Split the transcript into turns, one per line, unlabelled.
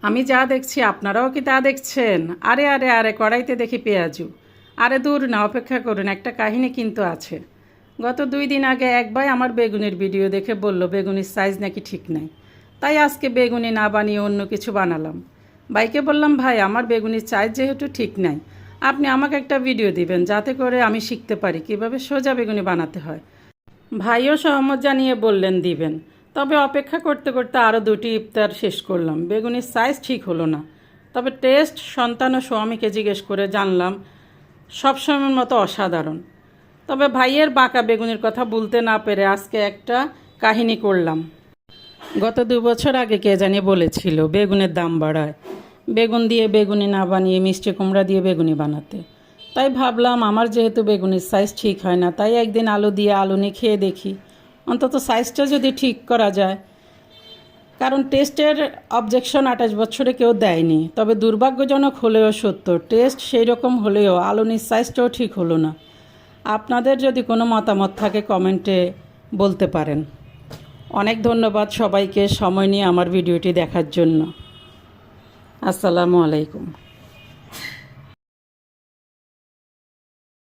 আমি যা দেখছি আপনারাও কি তা দেখছেন? আরে আরে আরে কড়াইতে দেখি পেঁয়াজু। আরে দূর না, অপেক্ষা করুন, একটা কাহিনী কিন্তু আছে। গত 2 দিন আগে এক ভাই আমার বেগুনের ভিডিও দেখে বলল বেগুনের সাইজ নাকি ঠিক নাই। তাই আজকে বেগুনি না বানিয়ে অন্য কিছু বানালাম। ভাইকে বললাম, ভাই আমার বেগুনির সাইজ যেহেতু ঠিক নাই, আপনি আমাকে একটা ভিডিও দিবেন যাতে করে আমি শিখতে পারি কীভাবে সোজা বেগুনি বানাতে হয়। ভাইও সহমত জানিয়ে বললেন দিবেন। তবে অপেক্ষা করতে করতে আরও 2টি ইফতার শেষ করলাম, বেগুনির সাইজ ঠিক হলো না। তবে টেস্ট সন্তান ও স্বামীকে জিজ্ঞেস করে জানলাম সবসময়ের মতো অসাধারণ। তবে ভাইয়ের বাঁকা বেগুনির কথা বলতে না পেরে আজকে একটা কাহিনী করলাম। গত 2 বছর আগে কে জানি বলেছিল বেগুনের দাম বাড়ায়, বেগুন দিয়ে বেগুনি না বানিয়ে মিষ্টি কুমড়া দিয়ে বেগুনি বানাতে। তাই ভাবলাম আমার যেহেতু বেগুনির সাইজ ঠিক হয় না, তাই একদিন আলু দিয়ে আলুনি খেয়ে দেখি, অন্তত সাইজটা যদি ঠিক করা যায়। কারণ টেস্টের অবজেকশন 28 বছরে কেউ দেয়নি। তবে দুর্ভাগ্যজনক হলেও সত্য, টেস্ট সেই রকম হলেও আলুনির সাইজটাও ঠিক হলো না। আপনাদের যদি কোনো মতামত থাকে কমেন্টে বলতে পারেন। অনেক ধন্যবাদ সবাইকে সময় নিয়ে আমার ভিডিওটি দেখার জন্য। আসসালামু আলাইকুম।